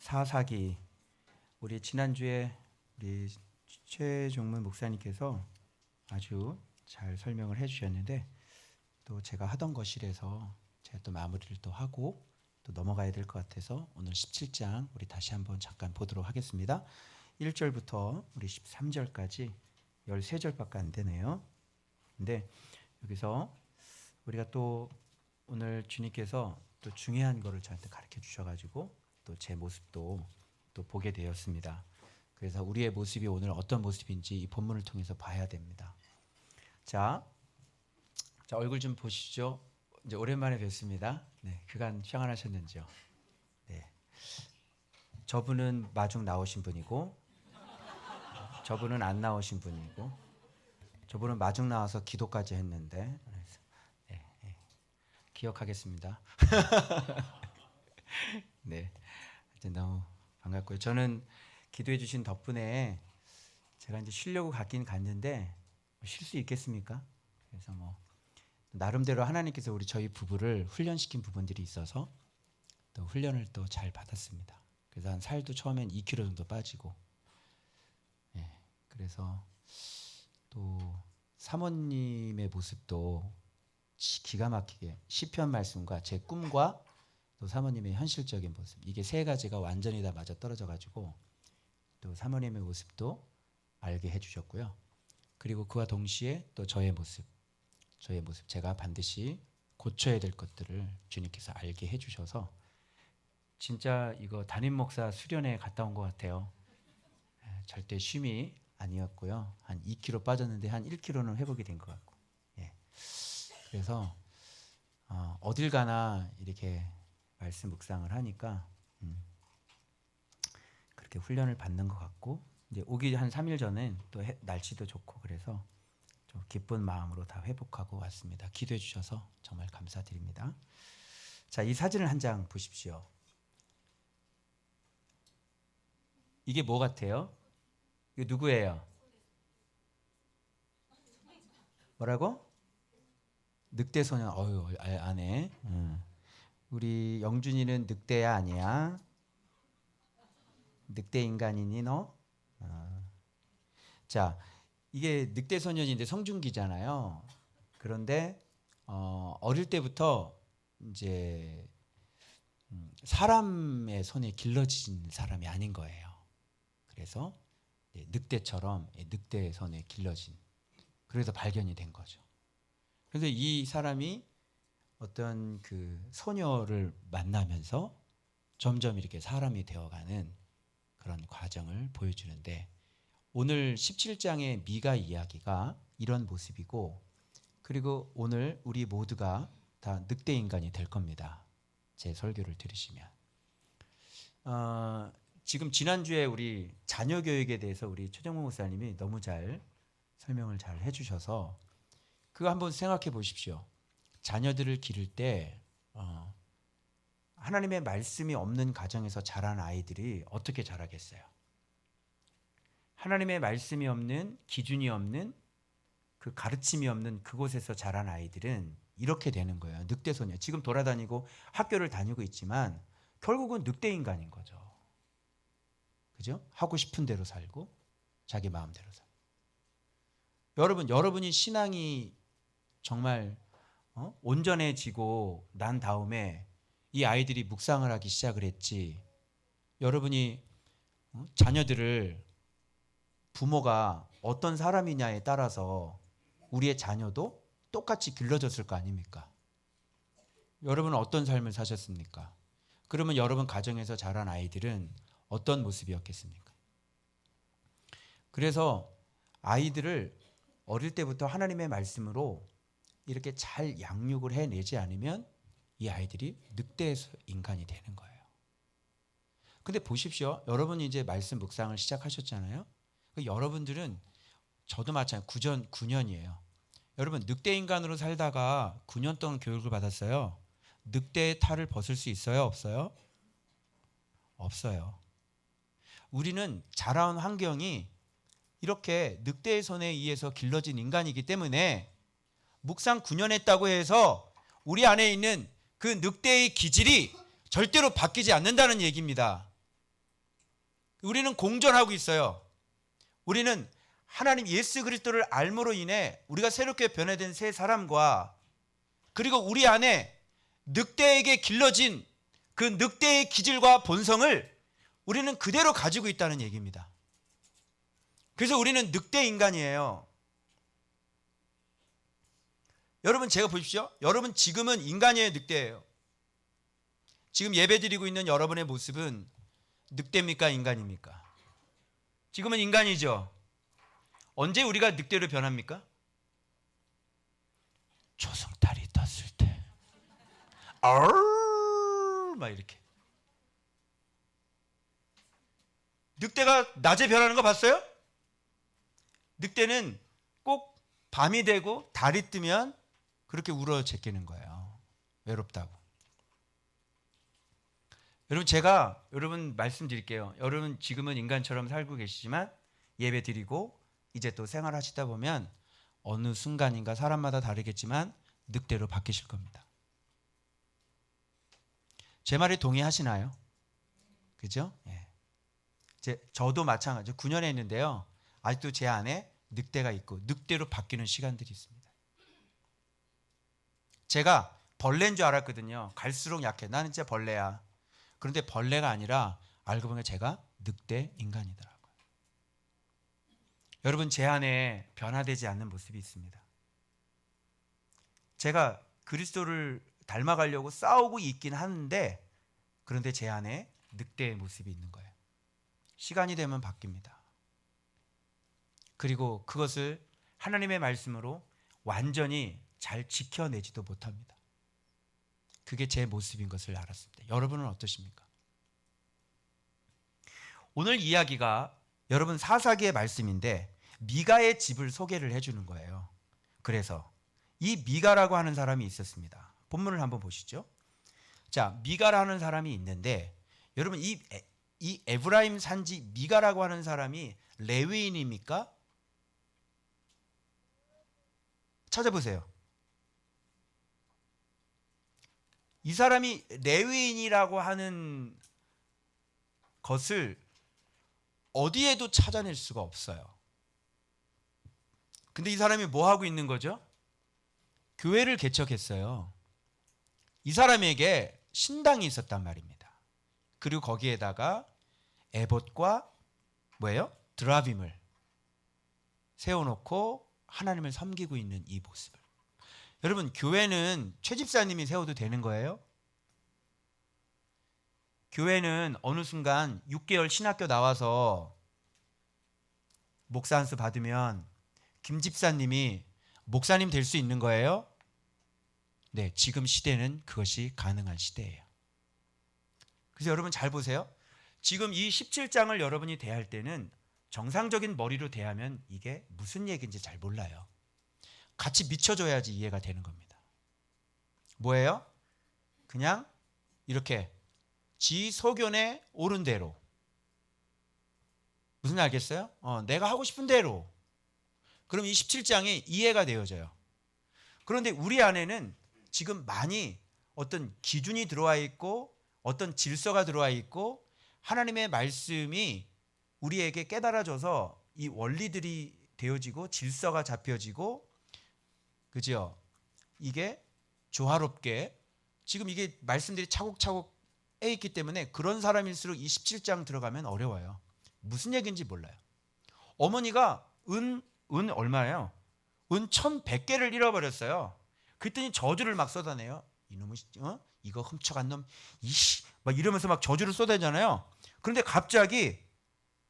사사기, 우리 지난주에 우리 최종문 목사님께서 아주 잘 설명을 해주셨는데, 또 제가 하던 거실에서 제가 또 마무리를 또 하고 또 넘어가야 될 것 같아서 오늘 17장 우리 다시 한번 잠깐 보도록 하겠습니다. 1절부터 우리 13절까지 13절밖에 안 되네요. 근데 여기서 우리가 또 오늘 주님께서 또 중요한 거를 저한테 가르쳐 주셔가지고 또 제 모습도 또 보게 되었습니다. 그래서 우리의 모습이 오늘 어떤 모습인지 이 본문을 통해서 봐야 됩니다. 자, 얼굴 좀 보시죠. 이제 오랜만에 뵙습니다. 네, 그간 평안하셨는지요? 네. 저분은 마중 나오신 분이고, 저분은 안 나오신 분이고, 저분은 마중 나와서 기도까지 했는데, 네, 네. 기억하겠습니다. 네, 하여튼 너무 반갑고요. 저는 기도해 주신 덕분에 제가 이제 쉬려고 갔긴 갔는데 쉴 수 있겠습니까? 그래서 나름대로 하나님께서 저희 부부를 훈련시킨 부분들이 있어서 또 훈련을 또 잘 받았습니다. 그래서 한 살도 처음엔 2kg 정도 빠지고, 예, 그래서 또 사모님의 모습도 기가 막히게 시편 말씀과 제 꿈과 또 사모님의 현실적인 모습, 이게 세 가지가 완전히 다 맞아 떨어져 가지고 또 사모님의 모습도 알게 해주셨고요. 그리고 그와 동시에 또 저의 모습 제가 반드시 고쳐야 될 것들을 주님께서 알게 해주셔서 진짜 이거 담임 목사 수련회 갔다 온 것 같아요. 절대 쉼이 아니었고요. 한 2kg 빠졌는데 한 1kg는 회복이 된 것 같고, 예. 그래서 어딜 가나 이렇게 말씀 묵상을 하니까 그렇게 훈련을 받는 것 같고, 이제 오기 한 3일 전엔 또 날씨도 좋고 그래서 좀 기쁜 마음으로 다 회복하고 왔습니다. 기도해 주셔서 정말 감사드립니다. 자, 이 사진을 한 장 보십시오. 이게 뭐 같아요? 이거 누구예요? 뭐라고? 늑대 소년. 어유 아네. 우리 영준이는 늑대야 아니야? 늑대 인간이니 너? 자, 이게 늑대 소년인데 성준기잖아요. 그런데 어릴 때부터 이제 사람의 손에 길러진 사람이 아닌 거예요. 그래서 늑대처럼 늑대의 손에 길러진, 그래서 발견이 된 거죠. 그래서 이 사람이 어떤 그 소녀를 만나면서 점점 이렇게 사람이 되어가는 그런 과정을 보여주는데, 오늘 17장의 미가 이야기가 이런 모습이고, 그리고 오늘 우리 모두가 다 늑대 인간이 될 겁니다. 제 설교를 들으시면. 지금 지난주에 우리 자녀 교육에 대해서 우리 최정문 목사님이 너무 잘 설명을 잘 해주셔서 그거 한번 생각해 보십시오. 자녀들을 기를 때 하나님의 말씀이 없는 가정에서 자란 아이들이 어떻게 자라겠어요? 하나님의 말씀이 없는, 기준이 없는, 그 가르침이 없는 그곳에서 자란 아이들은 이렇게 되는 거예요. 늑대 소녀. 지금 돌아다니고 학교를 다니고 있지만 결국은 늑대 인간인 거죠. 그죠? 하고 싶은 대로 살고 자기 마음대로 살고. 여러분이 신앙이 정말 온전해지고 난 다음에 이 아이들이 묵상을 하기 시작을 했지, 여러분이 자녀들을 부모가 어떤 사람이냐에 따라서 우리의 자녀도 똑같이 길러졌을 거 아닙니까? 여러분은 어떤 삶을 사셨습니까? 그러면 여러분 가정에서 자란 아이들은 어떤 모습이었겠습니까? 그래서 아이들을 어릴 때부터 하나님의 말씀으로 이렇게 잘 양육을 해내지 않으면 이 아이들이 늑대 인간이 되는 거예요. 근데 보십시오. 여러분이 이제 말씀 묵상을 시작하셨잖아요. 여러분들은, 저도 마찬가지 9년이에요. 여러분 늑대 인간으로 살다가 9년 동안 교육을 받았어요. 늑대의 탈을 벗을 수 있어요? 없어요? 없어요. 우리는 자라온 환경이 이렇게 늑대의 손에 의해서 길러진 인간이기 때문에 묵상 9년 했다고 해서 우리 안에 있는 그 늑대의 기질이 절대로 바뀌지 않는다는 얘기입니다. 우리는 공존하고 있어요. 우리는 하나님 예수 그리스도를 알므로 인해 우리가 새롭게 변화된 새 사람과, 그리고 우리 안에 늑대에게 길러진 그 늑대의 기질과 본성을 우리는 그대로 가지고 있다는 얘기입니다. 그래서 우리는 늑대 인간이에요. 여러분, 제가 보십시오. 여러분 지금은 인간이에요, 늑대예요? 지금 예배드리고 있는 여러분의 모습은 늑대입니까, 인간입니까? 지금은 인간이죠. 언제 우리가 늑대로 변합니까? 초승달이 떴을 때, 막 이렇게. 늑대가 낮에 변하는 거 봤어요? 늑대는 꼭 밤이 되고 달이 뜨면 그렇게 울어 제끼는 거예요. 외롭다고. 여러분, 제가 여러분 말씀드릴게요. 여러분 지금은 인간처럼 살고 계시지만 예배 드리고 이제 또 생활하시다 보면 어느 순간인가 사람마다 다르겠지만 늑대로 바뀌실 겁니다. 제 말에 동의하시나요? 그죠? 예. 저도 마찬가지로 9년에 있는데요. 아직도 제 안에 늑대가 있고 늑대로 바뀌는 시간들이 있습니다. 제가 벌레인 줄 알았거든요. 갈수록 약해. 나는 진짜 벌레야. 그런데 벌레가 아니라 알고 보니까 제가 늑대 인간이더라고요. 여러분, 제 안에 변화되지 않는 모습이 있습니다. 제가 그리스도를 닮아가려고 싸우고 있긴 하는데, 그런데 제 안에 늑대의 모습이 있는 거예요. 시간이 되면 바뀝니다. 그리고 그것을 하나님의 말씀으로 완전히 잘 지켜내지도 못합니다. 그게 제 모습인 것을 알았습니다. 여러분은 어떠십니까? 오늘 이야기가 여러분 사사기의 말씀인데 미가의 집을 소개를 해주는 거예요. 그래서 이 미가라고 하는 사람이 있었습니다. 본문을 한번 보시죠. 자, 미가라는 사람이 있는데, 여러분 이 에브라임 산지 미가라고 하는 사람이 레위인입니까? 찾아보세요. 이 사람이 레위인이라고 하는 것을 어디에도 찾아낼 수가 없어요. 근데 이 사람이 뭐 하고 있는 거죠? 교회를 개척했어요. 이 사람에게 신당이 있었단 말입니다. 그리고 거기에다가 에봇과 뭐예요? 드라빔을 세워놓고 하나님을 섬기고 있는 이 모습을. 여러분, 교회는 최 집사님이 세워도 되는 거예요? 교회는 어느 순간 6개월 신학교 나와서 목사 안수 받으면 김 집사님이 목사님 될 수 있는 거예요? 네, 지금 시대는 그것이 가능한 시대예요. 그래서 여러분 잘 보세요. 지금 이 17장을 여러분이 대할 때는 정상적인 머리로 대하면 이게 무슨 얘기인지 잘 몰라요. 같이 미쳐줘야지 이해가 되는 겁니다. 뭐예요? 그냥 이렇게 지 소견에 옳은 대로. 무슨 말 알겠어요? 내가 하고 싶은 대로. 그럼 이 17장이 이해가 되어져요. 그런데 우리 안에는 지금 많이 어떤 기준이 들어와 있고 어떤 질서가 들어와 있고 하나님의 말씀이 우리에게 깨달아져서 이 원리들이 되어지고 질서가 잡혀지고, 그죠? 이게 조화롭게 지금 이게 말씀들이 차곡차곡 해 있기 때문에 그런 사람일수록 이 17장 들어가면 어려워요. 무슨 얘기인지 몰라요. 어머니가 은 얼마예요? 은 1,100개를 잃어버렸어요. 그랬더니 저주를 막 쏟아내요. 이놈의 이거 훔쳐간 놈, 이씨, 막 이러면서 막 저주를 쏟아내잖아요. 그런데 갑자기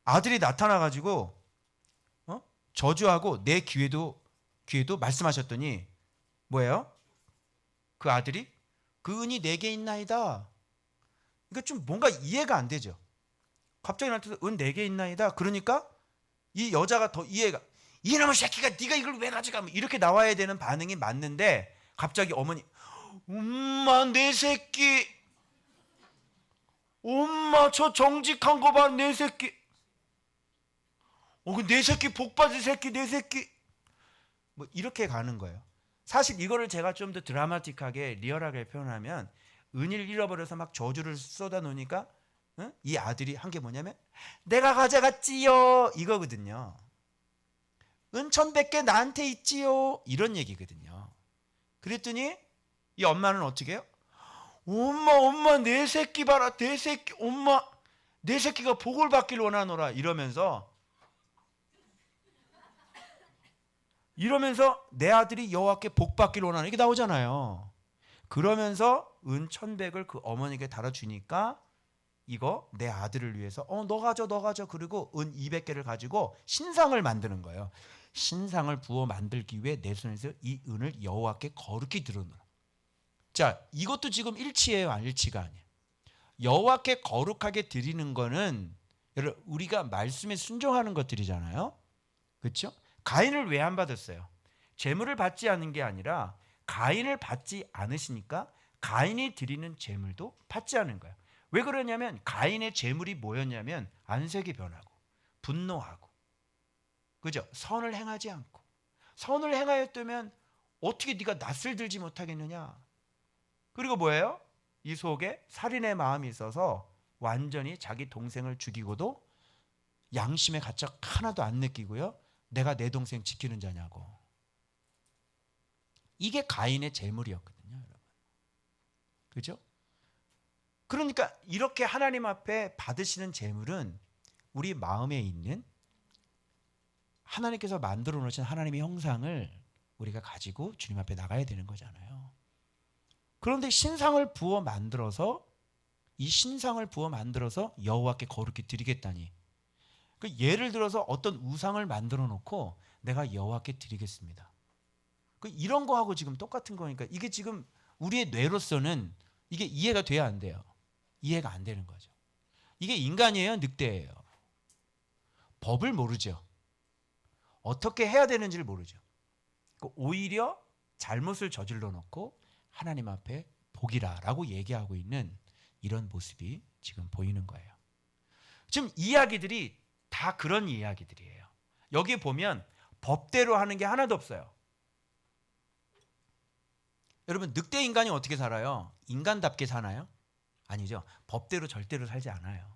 아들이 나타나가지고 저주하고 내 귀에도 말씀하셨더니 뭐예요? 그 아들이 그 은이 내게 있나이다. 그러니까 좀 뭔가 이해가 안 되죠. 갑자기 나한테 은 내게 있나이다. 그러니까 이 여자가 더 이해가, 이놈의 새끼가 네가 이걸 왜 가져가, 이렇게 나와야 되는 반응이 맞는데 갑자기 어머니, 엄마 내 새끼, 엄마 저 정직한 거 봐, 내 새끼, 내 새끼 복 받을 새끼, 내 새끼, 뭐 이렇게 가는 거예요. 사실 이거를 제가 좀 더 드라마틱하게 리얼하게 표현하면 은을 잃어버려서 막 저주를 쏟아 놓으니까 응? 이 아들이 한 게 뭐냐면 내가 가져갔지요 이거거든요. 은천 100개 나한테 있지요 이런 얘기거든요. 그랬더니 이 엄마는 어떻게 해요? 엄마 내 새끼 봐라 내 새끼 엄마 내 새끼가 복을 받길 원하노라 이러면서 내 아들이 여호와께 복 받길 원하는 이게 나오잖아요. 그러면서 은 1,100을 그 어머니에게 달아주니까 이거 내 아들을 위해서 너 가져 그리고 은 200개를 가지고 신상을 만드는 거예요. 신상을 부어 만들기 위해 내 손에서 이 은을 여호와께 거룩히 드러내라. 자, 이것도 지금 일치예요, 일치가 아니에요. 여호와께 거룩하게 드리는 거는 여러분 우리가 말씀에 순종하는 것들이잖아요. 그렇죠? 가인을 왜 안 받았어요? 제물을 받지 않은 게 아니라 가인을 받지 않으시니까 가인이 드리는 제물도 받지 않은 거예요. 왜 그러냐면 가인의 제물이 뭐였냐면 안색이 변하고 분노하고 그죠? 선을 행하지 않고 선을 행하였다면 어떻게 네가 낯을 들지 못하겠느냐? 그리고 뭐예요? 이 속에 살인의 마음이 있어서 완전히 자기 동생을 죽이고도 양심의 가책 하나도 안 느끼고요. 내가 내 동생 지키는 자냐고. 이게 가인의 재물이었거든요, 여러분. 그죠? 그러니까 이렇게 하나님 앞에 받으시는 재물은 우리 마음에 있는 하나님께서 만들어 놓으신 하나님의 형상을 우리가 가지고 주님 앞에 나가야 되는 거잖아요. 그런데 신상을 부어 만들어서 이 신상을 부어 만들어서 여호와께 거룩히 드리겠다니. 그 예를 들어서 어떤 우상을 만들어 놓고 내가 여호와께 드리겠습니다. 그 이런 거하고 지금 똑같은 거니까 이게 지금 우리의 뇌로서는 이게 이해가 돼야 안 돼요. 이해가 안 되는 거죠. 이게 인간이에요, 늑대예요. 법을 모르죠. 어떻게 해야 되는지를 모르죠. 오히려 잘못을 저질러 놓고 하나님 앞에 복이라라고 얘기하고 있는 이런 모습이 지금 보이는 거예요. 지금 이야기들이 다 그런 이야기들이에요. 여기 보면 법대로 하는 게 하나도 없어요. 여러분 늑대 인간이 어떻게 살아요? 인간답게 사나요? 아니죠. 법대로 절대로 살지 않아요.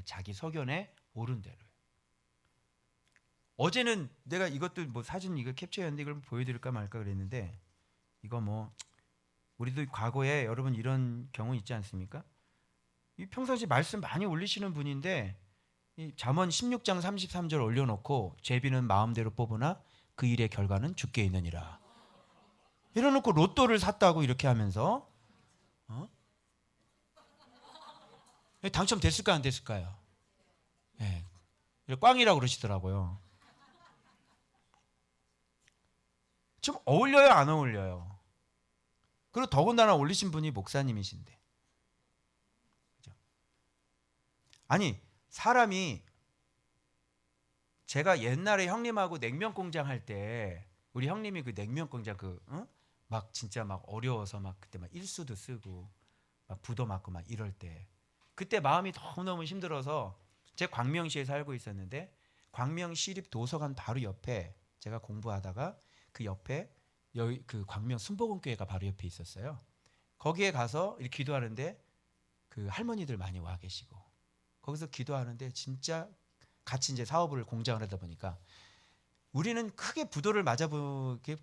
자기 소견에 옳은 대로요. 어제는 내가 이것도 뭐 사진 이거 캡처했는데 이걸 보여드릴까 말까 그랬는데 이거 뭐 우리도 과거에 여러분 이런 경우 있지 않습니까? 이 평상시 말씀 많이 올리시는 분인데 이 잠언 16장 33절 올려놓고 제비는 마음대로 뽑으나 그 일의 결과는 죽게 있느니라. 이래놓고 로또를 샀다고 이렇게 하면서 당첨됐을까 안 됐을까요? 네. 꽝이라고 그러시더라고요. 좀 어울려요 안 어울려요? 그리고 더군다나 올리신 분이 목사님이신데 그죠? 아니 사람이 제가 옛날에 형님하고 냉면 공장 할 때 우리 형님이 그 냉면 공장 막 진짜 막 어려워서 막 그때 막 일수도 쓰고 막 부도 맞고 막 이럴 때 그때 마음이 너무너무 힘들어서 제 광명시에 살고 있었는데 광명시립 도서관 바로 옆에 제가 공부하다가 그 옆에 여기 그 광명 순복음교회가 바로 옆에 있었어요. 거기에 가서 이렇게 기도하는데 그 할머니들 많이 와 계시고 거기서 기도하는데 진짜 같이 이제 사업을 공장을 하다 보니까 우리는 크게 부도를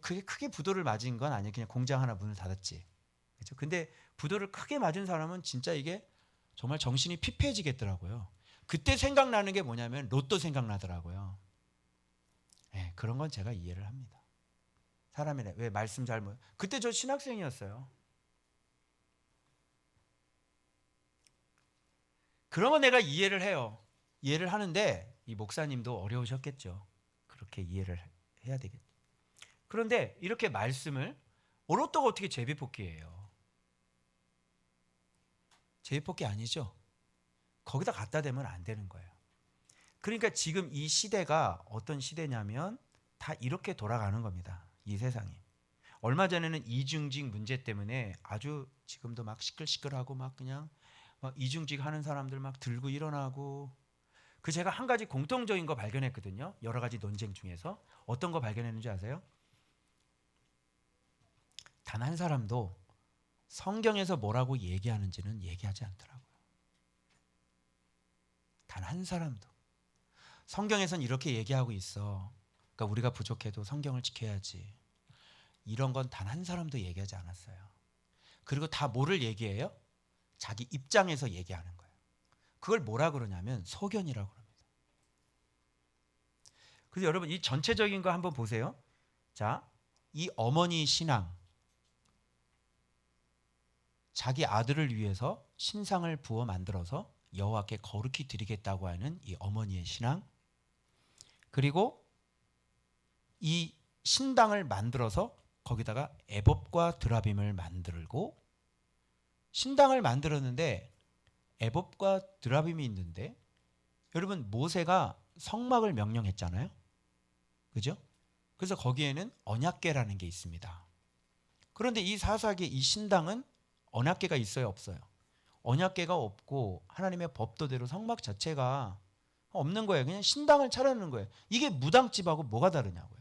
크게 부도를 맞은 건 아니에요. 그냥 공장 하나 문을 닫았지. 그렇죠? 근데 부도를 크게 맞은 사람은 진짜 이게 정말 정신이 피폐해지겠더라고요. 그때 생각나는 게 뭐냐면 로또 생각나더라고요. 네, 그런 건 제가 이해를 합니다. 사람이네. 왜 말씀 잘못. 그때 저 신학생이었어요. 그런 건 내가 이해를 해요. 이해를 하는데 이 목사님도 어려우셨겠죠. 그렇게 이해를 해야 되겠죠. 그런데 이렇게 말씀을 로또가 어떻게 제비뽑기예요? 제비뽑기 아니죠. 거기다 갖다 대면 안 되는 거예요. 그러니까 지금 이 시대가 어떤 시대냐면 다 이렇게 돌아가는 겁니다. 이 세상이. 얼마 전에는 이중직 문제 때문에 아주 지금도 막 시끌시끌하고 막 그냥 막 이중직 하는 사람들 막 들고 일어나고 그 제가 한 가지 공통적인 거 발견했거든요. 여러 가지 논쟁 중에서 어떤 거 발견했는지 아세요? 단 한 사람도 성경에서 뭐라고 얘기하는지는 얘기하지 않더라고요. 단 한 사람도. 성경에선 이렇게 얘기하고 있어. 그러니까 우리가 부족해도 성경을 지켜야지. 이런 건 단 한 사람도 얘기하지 않았어요. 그리고 다 뭐를 얘기해요? 자기 입장에서 얘기하는 거예요. 그걸 뭐라 그러냐면 소견이라고 합니다. 그래서 여러분 이 전체적인 거 한번 보세요. 자, 이 어머니 신앙, 자기 아들을 위해서 신상을 부어 만들어서 여호와께 거룩히 드리겠다고 하는 이 어머니의 신앙, 그리고 이 신당을 만들어서 거기다가 에봇과 드라빔을 만들고, 신당을 만들었는데 에봇과 드라빔이 있는데, 여러분 모세가 성막을 명령했잖아요. 그죠? 그래서 거기에는 언약궤라는 게 있습니다. 그런데 이 사사기의 이 신당은 언약궤가 있어요, 없어요? 언약궤가 없고 하나님의 법도대로 성막 자체가 없는 거예요. 그냥 신당을 차려놓는 거예요. 이게 무당집하고 뭐가 다르냐고요.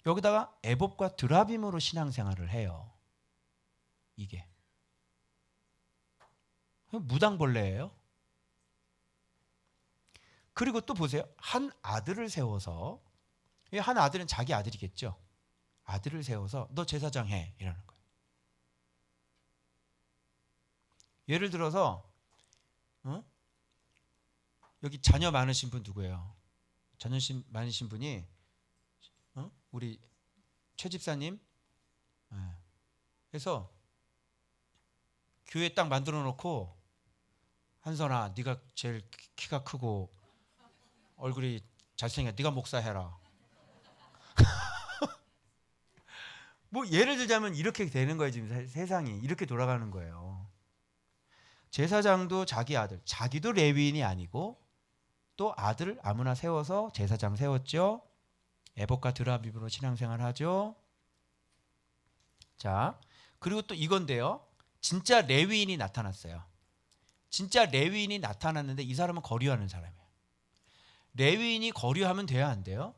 여기다가 에봇과 드라빔으로 신앙생활을 해요. 이게 무당벌레예요. 그리고 또 보세요. 한 아들을 세워서, 한 아들은 자기 아들이겠죠. 아들을 세워서 너 제사장 해 이러는 거예요. 예를 들어서 여기 자녀 많으신 분 누구예요? 자녀 많으신 분이 우리 최 집사님. 그래서 교회 딱 만들어 놓고, 한선아 네가 제일 키가 크고 얼굴이 잘생겨, 네가 목사해라. 뭐 예를 들자면 이렇게 되는 거예요. 지금 세상이 이렇게 돌아가는 거예요. 제사장도 자기 아들, 자기도 레위인이 아니고 또 아들을 아무나 세워서 제사장 세웠죠. 에봇과 드라빔으로 신앙생활 하죠. 자, 그리고 또 이건데요. 진짜 레위인이 나타났어요. 진짜 레위인이 나타났는데 이 사람은 거류하는 사람이에요. 레위인이 거류하면 돼야 안 돼요?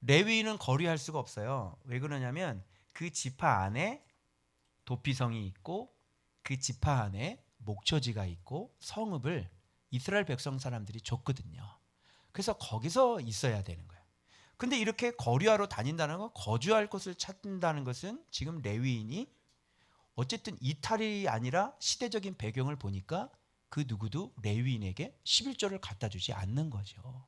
레위인은 거류할 수가 없어요. 왜 그러냐면 그 지파 안에 도피성이 있고 그 지파 안에 목초지가 있고 성읍을 이스라엘 백성 사람들이 줬거든요. 그래서 거기서 있어야 되는 거예요. 근데 이렇게 거류하러 다닌다는 건, 거주할 곳을 찾는다는 것은 지금 레위인이 어쨌든 이탈이 아니라 시대적인 배경을 보니까 그 누구도 레위인에게 11조를 갖다 주지 않는 거죠.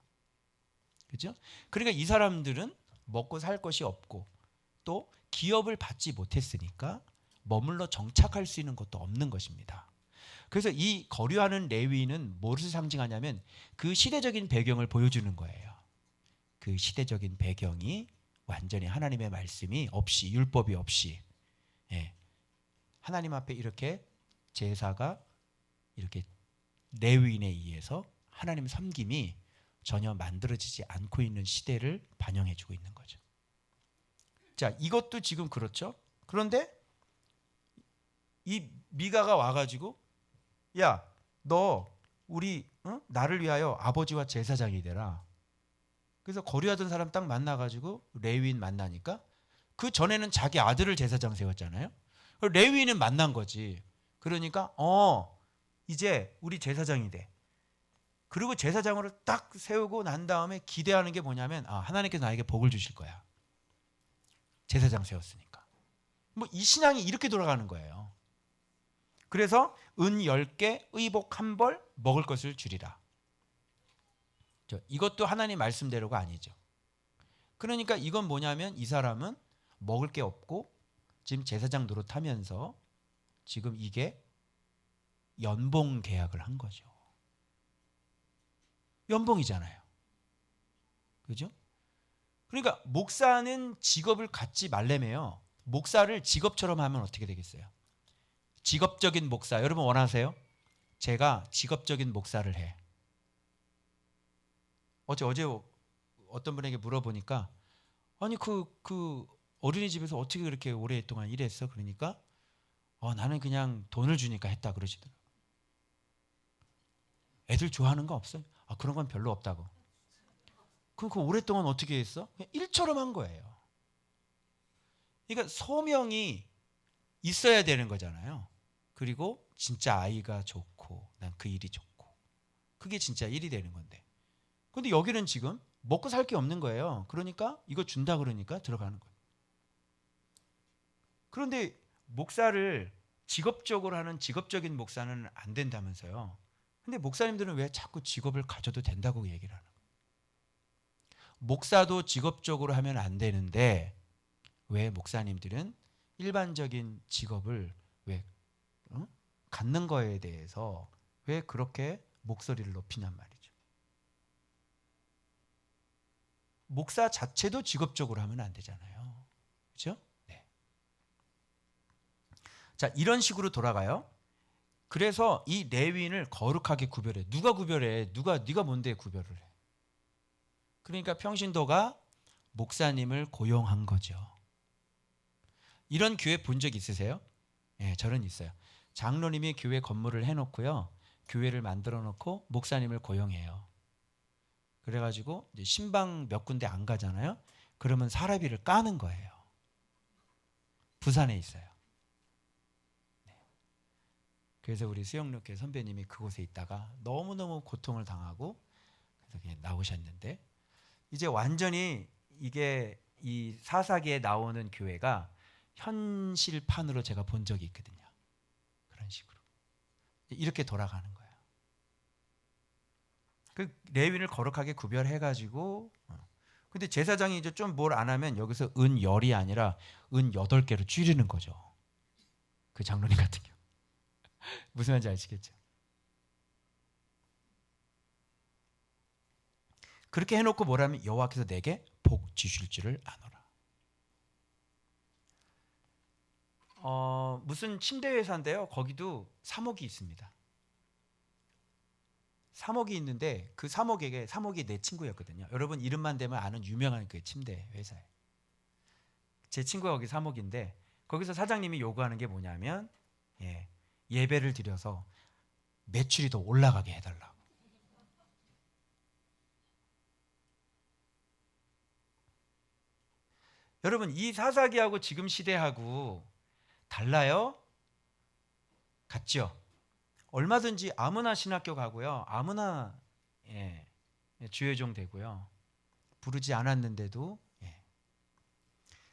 그죠? 그러니까 이 사람들은 먹고 살 것이 없고 또 기업을 받지 못했으니까 머물러 정착할 수 있는 것도 없는 것입니다. 그래서 이 거류하는 레위인은 무엇을 상징하냐면 그 시대적인 배경을 보여주는 거예요. 그 시대적인 배경이 완전히 하나님의 말씀이 없이, 율법이 없이, 하나님 앞에 이렇게 제사가 이렇게 레위인에 의해서 하나님 섬김이 전혀 만들어지지 않고 있는 시대를 반영해주고 있는 거죠. 자, 이것도 지금 그렇죠. 그런데 이 미가가 와가지고, 야, 너 우리 나를 위하여 아버지와 제사장이 되라. 그래서 거류하던 사람 딱 만나가지고 레위인 만나니까, 그 전에는 자기 아들을 제사장 세웠잖아요. 레위인은 만난 거지. 그러니까 이제 우리 제사장이 돼. 그리고 제사장으로 딱 세우고 난 다음에 기대하는 게 뭐냐면, 하나님께서 나에게 복을 주실 거야. 제사장 세웠으니까. 뭐 이 신앙이 이렇게 돌아가는 거예요. 그래서 은 10개, 의복 1벌, 먹을 것을 주리라. 이것도 하나님 말씀대로가 아니죠. 그러니까 이건 뭐냐면 이 사람은 먹을 게 없고 지금 제사장 노릇하면서 지금 이게 연봉 계약을 한 거죠. 연봉이잖아요. 그죠? 그러니까 목사는 직업을 갖지 말래매요. 목사를 직업처럼 하면 어떻게 되겠어요? 직업적인 목사, 여러분 원하세요? 제가 직업적인 목사를 해. 어제 어떤 분에게 물어보니까, 아니 그 어린이집에서 어떻게 그렇게 오랫동안 일했어? 그러니까 나는 그냥 돈을 주니까 했다 그러시더라고요. 애들 좋아하는 거 없어요? 그런 건 별로 없다고. 그럼 그 오랫동안 어떻게 했어? 그냥 일처럼 한 거예요. 그러니까 소명이 있어야 되는 거잖아요. 그리고 진짜 아이가 좋고 난 그 일이 좋고, 그게 진짜 일이 되는 건데. 근데 여기는 지금 먹고 살 게 없는 거예요. 그러니까 이거 준다 그러니까 들어가는 거예요. 그런데 목사를 직업적으로 하는 직업적인 목사는 안 된다면서요. 근데 목사님들은 왜 자꾸 직업을 가져도 된다고 얘기를 하는 거예요. 목사도 직업적으로 하면 안 되는데 왜 목사님들은 일반적인 직업을 왜 갖는 거에 대해서 왜 그렇게 목소리를 높이냔 말이죠. 목사 자체도 직업적으로 하면 안 되잖아요. 그렇죠? 네. 자, 이런 식으로 돌아가요. 그래서 이 레위인을 거룩하게 구별해. 누가 구별해? 네가 뭔데 구별을 해? 그러니까 평신도가 목사님을 고용한 거죠. 이런 교회 본 적 있으세요? 네, 저는 있어요. 장로님이 교회 건물을 해놓고요, 교회를 만들어 놓고 목사님을 고용해요. 그래가지고 이제 신방 몇 군데 안 가잖아요. 그러면 사례비를 까는 거예요. 부산에 있어요. 네. 그래서 우리 수영록회 선배님이 그곳에 있다가 너무너무 고통을 당하고 그래서 그냥 나오셨는데, 이제 완전히 이게 이 사사기에 나오는 교회가 현실판으로 제가 본 적이 있거든요. 그런 식으로 이렇게 돌아가는 거예요. 그 레위인을 거룩하게 구별해가지고, 근데 제사장이 이제 좀 뭘 안 하면 여기서 은 10이 아니라 은 8개로 줄이는 거죠. 그 장로님 같은 경우. 무슨 말인지 아시겠죠? 그렇게 해놓고 뭐라면 여호와께서 내게 복 주실 줄을 아노라. 무슨 침대 회사인데요. 거기도 사목이 있습니다. 사목이 있는데 그 사목이 내 친구였거든요. 여러분 이름만 대면 아는 유명한 그 침대 회사예요. 제 친구가 거기 사목인데 거기서 사장님이 요구하는 게 뭐냐면 예배를 드려서 매출이 더 올라가게 해달라고. 여러분 이 사사기하고 지금 시대하고 달라요? 같죠? 얼마든지 아무나 신학교 가고요. 아무나 주여종 되고요. 부르지 않았는데도.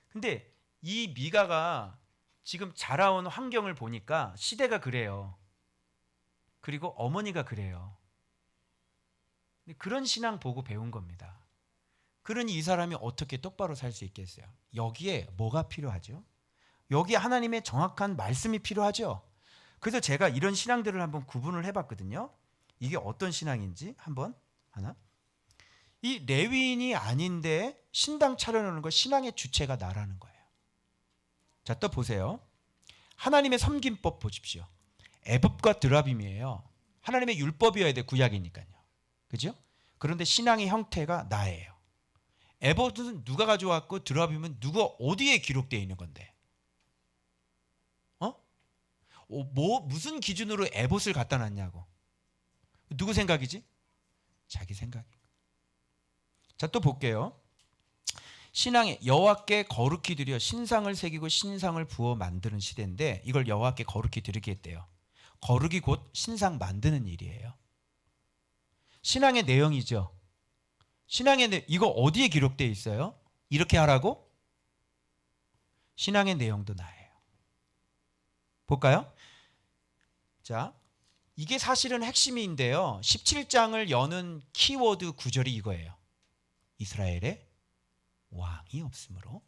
근데 이 미가가 지금 자라온 환경을 보니까 시대가 그래요. 그리고 어머니가 그래요. 그런 신앙 보고 배운 겁니다. 그러니 이 사람이 어떻게 똑바로 살 수 있겠어요? 여기에 뭐가 필요하죠? 여기에 하나님의 정확한 말씀이 필요하죠. 그래서 제가 이런 신앙들을 한번 구분을 해봤거든요. 이게 어떤 신앙인지 한번 하나. 이 레위인이 아닌데 신당 차려놓는 거, 신앙의 주체가 나라는 거예요. 자, 또 보세요. 하나님의 섬김법 보십시오. 애법과 드라빔이에요. 하나님의 율법이어야 돼, 구약이니까요. 그죠? 그런데 신앙의 형태가 나예요. 애법은 누가 가져왔고 드라빔은 누가 어디에 기록되어 있는 건데? 무슨 기준으로 에봇을 갖다 놨냐고. 누구 생각이지? 자기 생각. 자, 또 볼게요. 신앙에 여호와께 거룩히 드려 신상을 새기고 신상을 부어 만드는 시대인데 이걸 여호와께 거룩히 드리게 했대요. 거룩이 곧 신상 만드는 일이에요. 신앙의 내용이죠. 이거 어디에 기록되어 있어요? 이렇게 하라고? 신앙의 내용도 나예요. 볼까요? 자, 이게 사실은 핵심인데요. 17장을 여는 키워드 구절이 이거예요. 이스라엘에 왕이 없으므로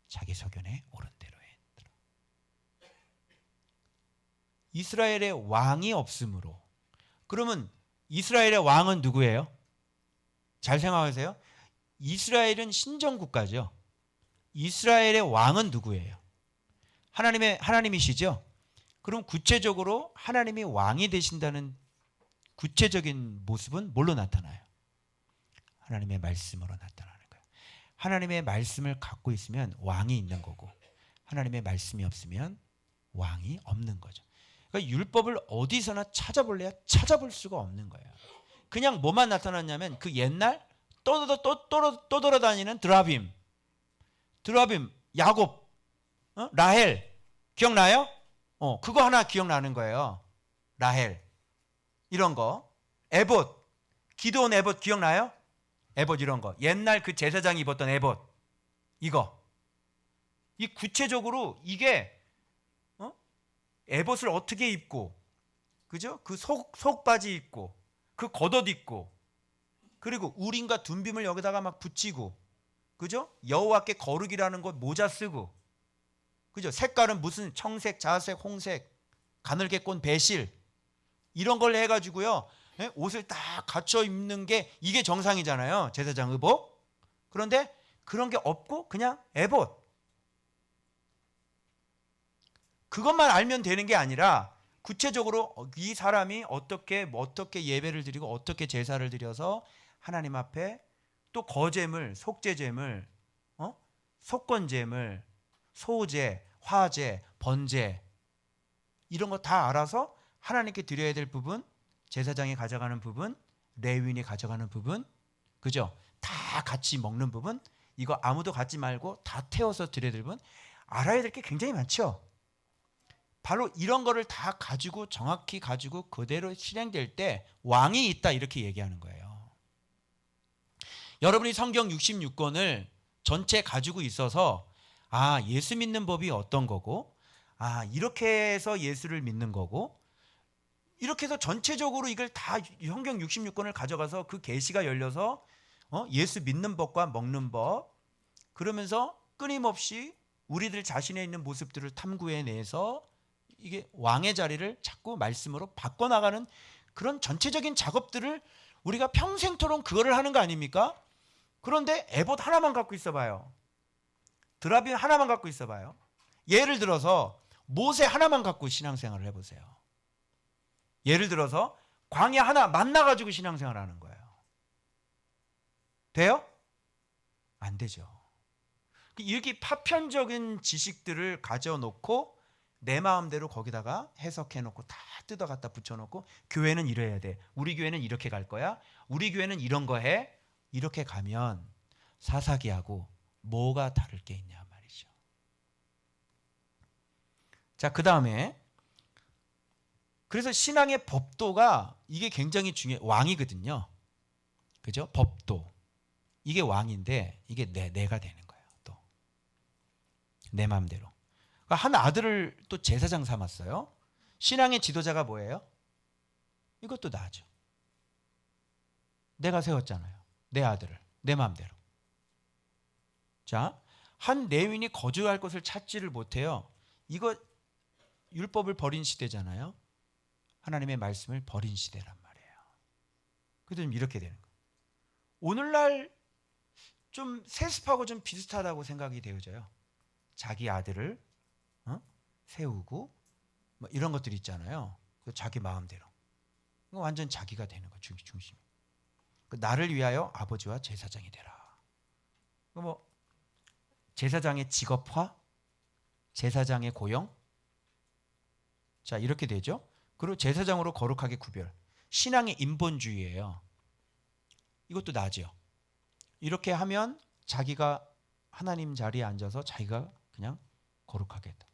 자기 소견에 옳은 대로 했더라. 이스라엘에 왕이 없으므로. 그러면 이스라엘의 왕은 누구예요? 잘 생각하세요. 이스라엘은 신정국가죠. 이스라엘의 왕은 누구예요? 하나님이시죠? 그럼 구체적으로 하나님이 왕이 되신다는 구체적인 모습은 뭘로 나타나요? 하나님의 말씀으로 나타나는 거예요. 하나님의 말씀을 갖고 있으면 왕이 있는 거고 하나님의 말씀이 없으면 왕이 없는 거죠. 그러니까 율법을 어디서나 찾아볼래야 찾아볼 수가 없는 거예요. 그냥 뭐만 나타났냐면 그 옛날 또 돌아다니는 드라빔, 야곱, 라헬 기억나요? 그거 하나 기억나는 거예요. 라헬 이런 거. 에봇, 기도원 에봇 기억나요? 에봇 이런 거. 옛날 그 제사장이 입었던 에봇. 이거. 이 구체적으로 이게 에봇을 어떻게 입고, 그죠? 그 속바지 입고, 그 겉옷 입고, 그리고 우림과 둠빔을 여기다가 막 붙이고, 그죠? 여호와께 거룩이라는 것 모자 쓰고, 그죠? 색깔은 무슨 청색, 자색, 홍색, 가늘게 꼰 배실 이런 걸 해가지고요, 옷을 딱 갖춰 입는 게 이게 정상이잖아요, 제사장 의복. 그런데 그런 게 없고 그냥 에봇. 그것만 알면 되는 게 아니라 구체적으로 이 사람이 어떻게 예배를 드리고 어떻게 제사를 드려서 하나님 앞에 또 거제물, 속죄제물, 속건제물, 소제, 화제, 번제 이런 거 다 알아서 하나님께 드려야 될 부분, 제사장이 가져가는 부분, 레위인이 가져가는 부분, 그죠? 다 같이 먹는 부분, 이거 아무도 갖지 말고 다 태워서 드려야 될 부분, 알아야 될 게 굉장히 많죠. 바로 이런 거를 다 가지고 정확히 가지고 그대로 실행될 때 왕이 있다 이렇게 얘기하는 거예요. 여러분이 성경 66권을 전체 가지고 있어서 예수 믿는 법이 어떤 거고, 이렇게 해서 예수를 믿는 거고, 이렇게 해서 전체적으로 이걸 다 성경 66권을 가져가서 그 계시가 열려서 예수 믿는 법과 먹는 법, 그러면서 끊임없이 우리들 자신에 있는 모습들을 탐구해내서 이게 왕의 자리를 자꾸 말씀으로 바꿔나가는 그런 전체적인 작업들을 우리가 평생토록 그거를 하는 거 아닙니까? 그런데 에봇 하나만 갖고 있어봐요. 드라빔 하나만 갖고 있어봐요. 예를 들어서 모세 하나만 갖고 신앙생활을 해보세요. 예를 들어서 광야 하나 만나가지고 신앙생활을 하는 거예요. 돼요? 안 되죠. 이렇게 파편적인 지식들을 가져놓고 내 마음대로 거기다가 해석해놓고 다 뜯어갖다 붙여놓고 교회는 이래야 돼. 우리 교회는 이렇게 갈 거야. 우리 교회는 이런 거 해. 이렇게 가면 사사기하고 뭐가 다를 게 있냐 말이죠. 자, 그 다음에 그래서 신앙의 법도가 이게 굉장히 왕이거든요. 그죠? 법도. 이게 왕인데 이게 내가 되는 거예요. 또 내 마음대로. 한 아들을 또 제사장 삼았어요. 신앙의 지도자가 뭐예요? 이것도 나죠. 내가 세웠잖아요. 내 아들을 내 마음대로. 자, 한 레위인이 거주할 곳을 찾지를 못해요. 이거 율법을 버린 시대잖아요. 하나님의 말씀을 버린 시대란 말이에요. 그래서 좀 이렇게 되는 거예요. 오늘날 좀 세습하고 좀 비슷하다고 생각이 되어져요. 자기 아들을 세우고 뭐 이런 것들이 있잖아요. 자기 마음대로. 완전 자기가 되는 거 중심이. 나를 위하여 아버지와 제사장이 되라. 뭐 제사장의 직업화, 제사장의 고용, 자 이렇게 되죠. 그리고 제사장으로 거룩하게 구별. 신앙의 인본주의예요. 이것도 나죠. 이렇게 하면 자기가 하나님 자리에 앉아서 자기가 그냥 거룩하게 했다.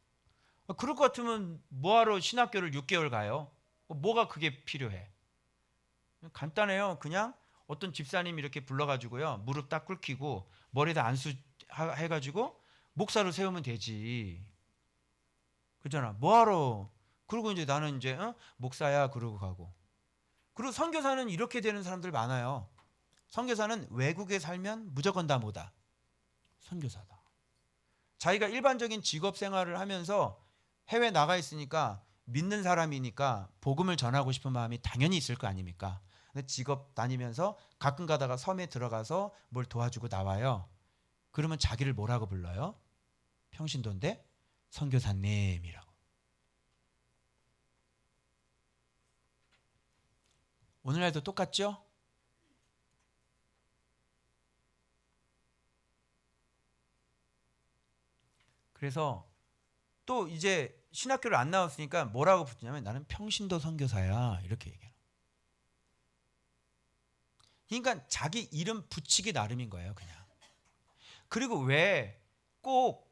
그럴 것 같으면 뭐하러 신학교를 6개월 가요? 뭐가 그게 필요해? 간단해요. 그냥 어떤 집사님 이렇게 불러가지고요. 무릎 딱 꿇히고 머리에다 안수 해가지고 목사로 세우면 되지. 그잖아. 뭐하러? 그리고 이제 나는 이제 목사야 그러고 가고. 그리고 선교사는 이렇게 되는 사람들 많아요. 선교사는 외국에 살면 무조건 다 뭐다? 선교사다. 자기가 일반적인 직업 생활을 하면서 해외 나가 있으니까 믿는 사람이니까 복음을 전하고 싶은 마음이 당연히 있을 거 아닙니까? 근데 직업 다니면서 가끔 가다가 섬에 들어가서 뭘 도와주고 나와요. 그러면 자기를 뭐라고 불러요? 평신도인데 선교사님이라고. 오늘날도 똑같죠? 그래서 또 이제 신학교를 안 나왔으니까 뭐라고 붙냐면 나는 평신도 선교사야 이렇게 얘기해요. 그러니까 자기 이름 붙이기 나름인 거예요, 그냥. 그리고 왜 꼭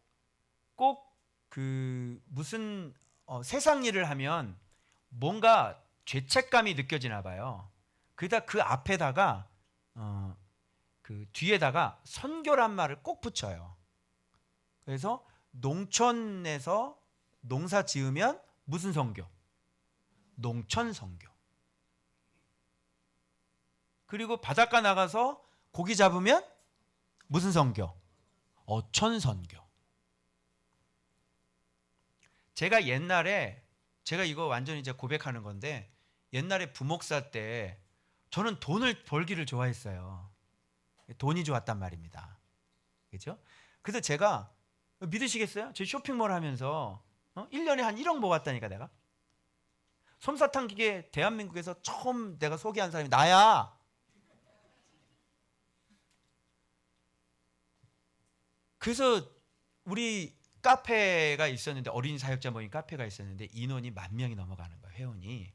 그 무슨 세상 일을 하면 뭔가 죄책감이 느껴지나 봐요. 그다 그 앞에다가 그 뒤에다가 선교란 말을 꼭 붙여요. 그래서 농촌에서 농사 지으면 무슨 선교? 농촌 선교. 그리고 바닷가 나가서 고기 잡으면 무슨 선교? 어촌 선교. 제가 옛날에 제가 이거 완전히 이제 고백하는 건데 옛날에 부목사 때 저는 돈을 벌기를 좋아했어요. 돈이 좋았단 말입니다. 그렇죠? 그래서 제가 믿으시겠어요? 제 쇼핑몰 하면서 1년에 한 1억 모았다니까 내가. 솜사탕 기계 대한민국에서 처음 내가 소개한 사람이 나야. 그래서 우리 카페가 있었는데 어린이 사역자 모임 카페가 있었는데 인원이 10,000명이 넘어가는 거예요. 회원이.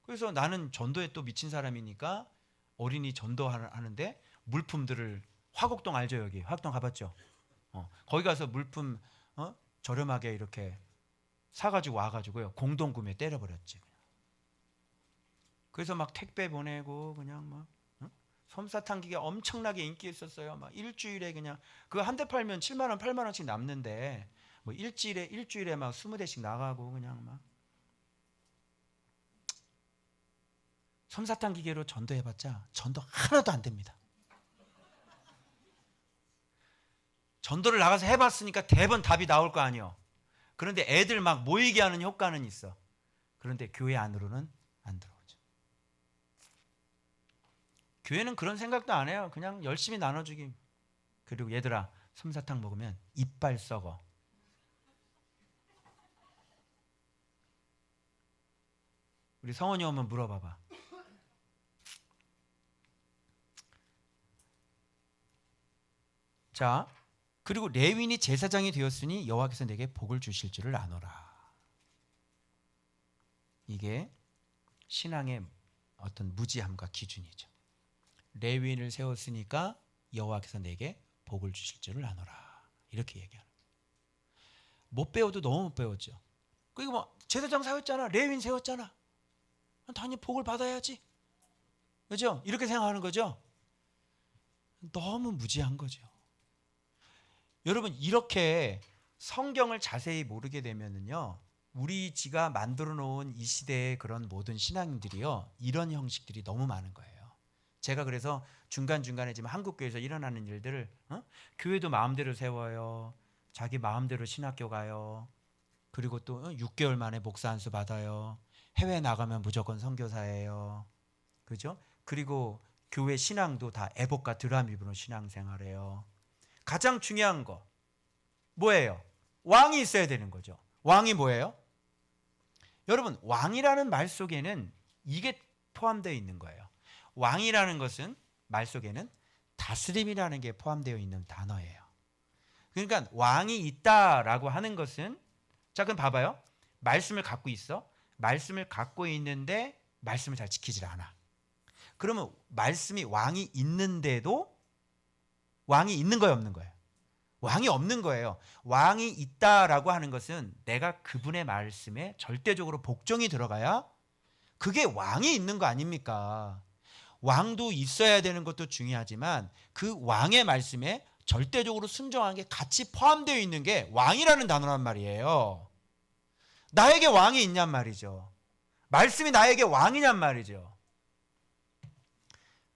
그래서 나는 전도에 또 미친 사람이니까 어린이 전도하는데 물품들을 화곡동 알죠? 여기 화곡동 가봤죠? 거기 가서 물품 저렴하게 이렇게 사가지고 와가지고요 공동 구매 때려버렸지. 그래서 막 택배 보내고 그냥 막 솜사탕 기계 엄청나게 인기 있었어요. 막 일주일에 그냥 그거 한 대 팔면 7만 원, 8만 원씩 남는데 뭐 일주일에 막 20대씩 나가고 그냥 막 솜사탕 기계로 전도해봤자 전도 하나도 안 됩니다. 전도를 나가서 해봤으니까 대번 답이 나올 거 아니에요. 그런데 애들 막 모이게 하는 효과는 있어. 그런데 교회 안으로는 안 들어오죠. 교회는 그런 생각도 안 해요. 그냥 열심히 나눠주기. 그리고 얘들아 솜사탕 먹으면 이빨 썩어. 우리 성원이 오면 물어봐봐. 자, 그리고 레위인이 제사장이 되었으니 여호와께서 내게 복을 주실 줄을 아노라. 이게 신앙의 어떤 무지함과 기준이죠. 레위인을 세웠으니까 여호와께서 내게 복을 주실 줄을 아노라. 이렇게 얘기하는 거예요. 못 배워도 너무 못 배웠죠. 그리고 뭐 제사장 세웠잖아. 레위인 세웠잖아. 당연히 복을 받아야지. 그죠? 이렇게 생각하는 거죠. 너무 무지한 거죠. 여러분 이렇게 성경을 자세히 모르게 되면은요 우리 지가 만들어 놓은 이 시대의 그런 모든 신앙들이요 이런 형식들이 너무 많은 거예요. 제가 그래서 중간중간에 지금 한국교회에서 일어나는 일들을 교회도 마음대로 세워요. 자기 마음대로 신학교 가요. 그리고 또 6개월 만에 목사 안수 받아요. 해외 나가면 무조건 선교사예요. 그죠? 그리고 교회 신앙도 다 애복과 드라미브로 신앙생활해요. 가장 중요한 거 뭐예요? 왕이 있어야 되는 거죠. 왕이 뭐예요? 여러분 왕이라는 말 속에는 이게 포함되어 있는 거예요. 왕이라는 것은 말 속에는 다스림이라는 게 포함되어 있는 단어예요. 그러니까 왕이 있다라고 하는 것은 자 그럼 봐봐요. 말씀을 갖고 있어. 말씀을 갖고 있는데 말씀을 잘 지키질 않아. 그러면 말씀이 왕이 있는데도 왕이 있는 거예요, 없는 거예요? 왕이 없는 거예요. 왕이 있다라고 하는 것은 내가 그분의 말씀에 절대적으로 복종이 들어가야 그게 왕이 있는 거 아닙니까? 왕도 있어야 되는 것도 중요하지만 그 왕의 말씀에 절대적으로 순종하는 게 같이 포함되어 있는 게 왕이라는 단어란 말이에요. 나에게 왕이 있냔 말이죠. 말씀이 나에게 왕이냔 말이죠.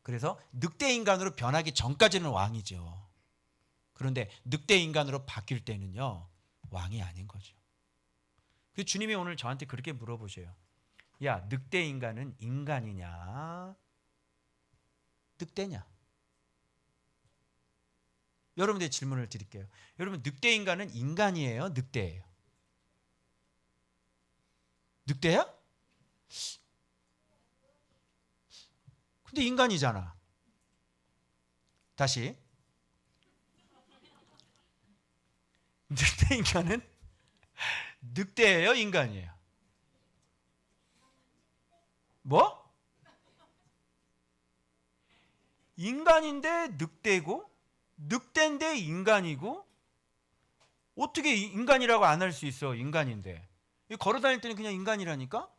그래서 늑대 인간으로 변하기 전까지는 왕이죠. 그런데 늑대 인간으로 바뀔 때는요 왕이 아닌 거죠. 그 주님이 오늘 저한테 그렇게 물어보셔요. 야 늑대 인간은 인간이냐 늑대냐? 여러분들 질문을 드릴게요. 여러분 늑대 인간은 인간이에요 늑대예요? 늑대야? 근데 인간이잖아. 다시 늑대 인간은 늑대예요 인간이에요? 뭐? 인간인데 늑대고 늑대인데 인간이고 어떻게 인간이라고 안 할 수 있어? 인간인데 걸어 다닐 때는 그냥 인간이라니까.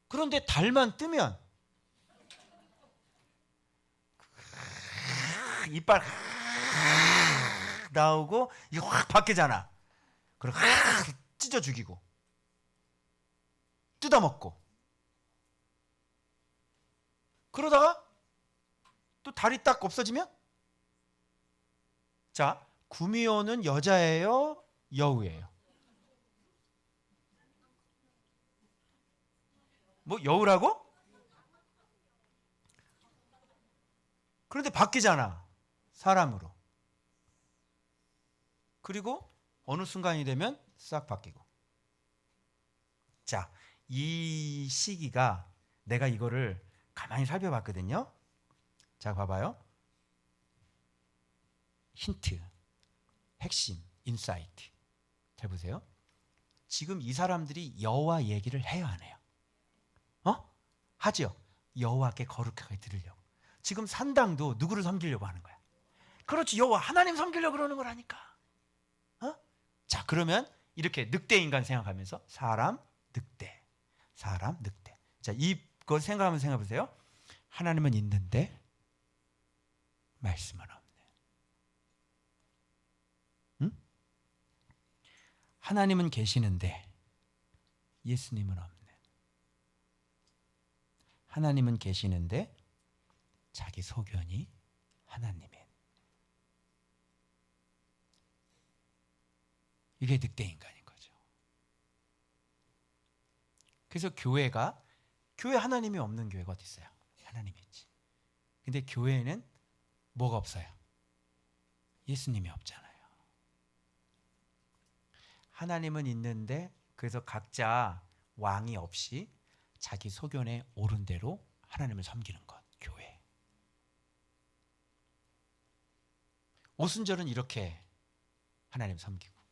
그런데 달만 뜨면 이빨 나오고 이거 확 바뀌잖아. 그리고 찢어 죽이고 뜯어먹고 그러다가 또 다리 딱 없어지면 자, 구미호는 여자예요? 여우예요? 뭐 여우라고? 그런데 바뀌잖아. 사람으로. 그리고 어느 순간이 되면 싹 바뀌고. 자, 이 시기가 내가 이거를 가만히 살펴봤거든요. 자, 봐봐요. 힌트, 핵심, 인사이트. 잘 보세요. 지금 이 사람들이 여호와 얘기를 해요, 안 해요? 하죠. 여호와께 거룩하게 들으려고. 지금 산당도 누구를 섬기려고 하는 거야? 그렇지, 여호와 하나님 섬기려고 그러는 거라니까. 자, 그러면 이렇게 늑대 인간 생각하면서 사람, 늑대, 사람, 늑대. 자, 이거 생각하면서 생각해보세요. 하나님은 있는데 말씀은 없네. 응? 하나님은 계시는데 예수님은 없네. 하나님은 계시는데 자기 소견이 하나님의. 이게 늑대 인간인 거죠. 그래서 교회 하나님이 없는 교회가 어디 있어요? 하나님이 있지. 근데 교회에는 뭐가 없어요? 예수님이 없잖아요. 하나님은 있는데 그래서 각자 왕이 없이 자기 소견에 옳은 대로 하나님을 섬기는 것, 교회. 오순절은 이렇게 하나님 섬기고,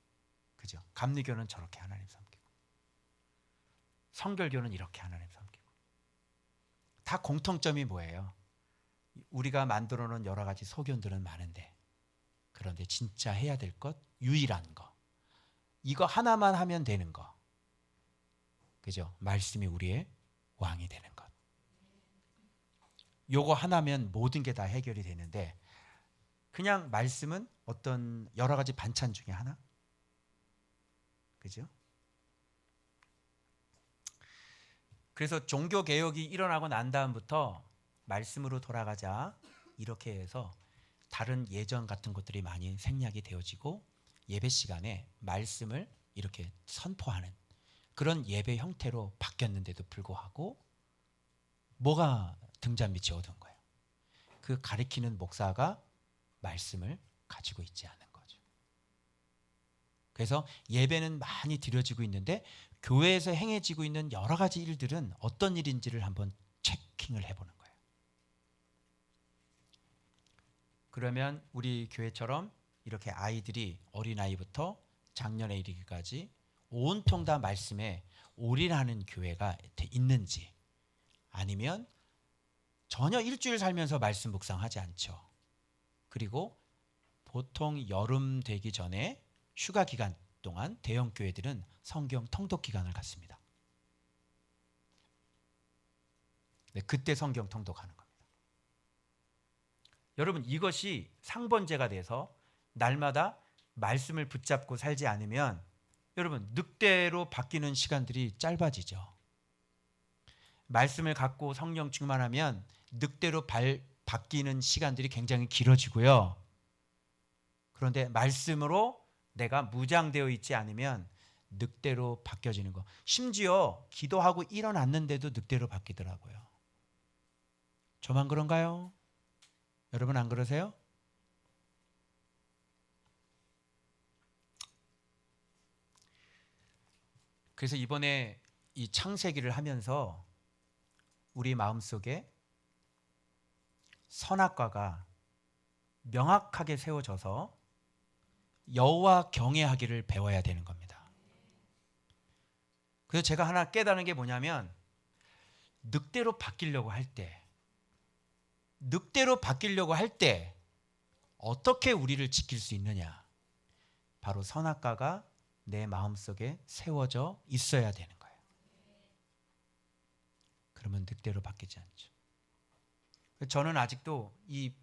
그죠? 감리교는 저렇게 하나님 섬기고, 성결교는 이렇게 하나님 섬기고. 다 공통점이 뭐예요? 우리가 만들어 놓은 여러 가지 소견들은 많은데, 그런데 진짜 해야 될 것, 유일한 거, 이거 하나만 하면 되는 거, 그죠? 말씀이 우리의 왕이 되는 것. 요거 하나면 모든 게 다 해결이 되는데, 그냥 말씀은 어떤 여러 가지 반찬 중에 하나? 그죠? 그래서 종교 개혁이 일어나고 난 다음부터 말씀으로 돌아가자 이렇게 해서 다른 예전 같은 것들이 많이 생략이 되어지고 예배 시간에 말씀을 이렇게 선포하는 그런 예배 형태로 바뀌었는데도 불구하고 뭐가 등잔 밑이 어두운 거예요? 그 가리키는 목사가 말씀을 가지고 있지 않은 거죠. 그래서 예배는 많이 드려지고 있는데 교회에서 행해지고 있는 여러 가지 일들은 어떤 일인지를 한번 체킹을 해보는 거예요. 그러면 우리 교회처럼 이렇게 아이들이 어린아이부터 장년에 이르기까지 온통 다 말씀에 올인하는 교회가 있는지, 아니면 전혀 일주일 살면서 말씀 묵상하지 않죠. 그리고 보통 여름 되기 전에 휴가 기간 동안 대형 교회들은 성경 통독 기간을 갖습니다. 네, 그때 성경 통독하는 겁니다. 여러분, 이것이 상번제가 돼서 날마다 말씀을 붙잡고 살지 않으면 여러분 늑대로 바뀌는 시간들이 짧아지죠. 말씀을 갖고 성령 충만하면 늑대로 바뀌는 시간들이 굉장히 길어지고요. 그런데 말씀으로 내가 무장되어 있지 않으면 늑대로 바뀌어지는 거. 심지어 기도하고 일어났는데도 늑대로 바뀌더라고요. 저만 그런가요? 여러분 안 그러세요? 그래서 이번에 이 창세기를 하면서 우리 마음속에 선악과가 명확하게 세워져서 여호와 경외하기를 배워야 되는 겁니다. 그래서 제가 하나 깨달은 게 뭐냐면 늑대로 바뀌려고 할 때 어떻게 우리를 지킬 수 있느냐? 바로 선악과가 내 마음속에 세워져 있어야 되는 거예요. 그러면 늑대로 바뀌지 않죠. 저는 아직도 이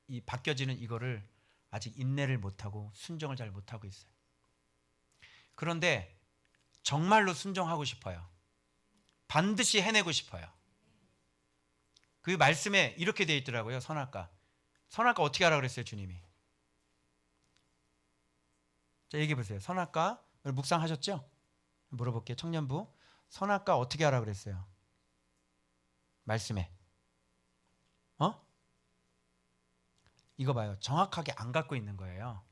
이 바뀌어지는 이거를 아직 인내를 못하고 순종을 잘 못하고 있어요. 그런데 정말로 순종하고 싶어요. 반드시 해내고 싶어요. 그 말씀에 이렇게 되어 있더라고요. 선악과 어떻게 하라 그랬어요, 주님이? 자, 얘기해 보세요. 선악과 묵상하셨죠? 물어볼게요. 청년부, 선악과 어떻게 하라 그랬어요? 말씀에. 이거 봐요. 정확하게 안 갖고 있는 거예요.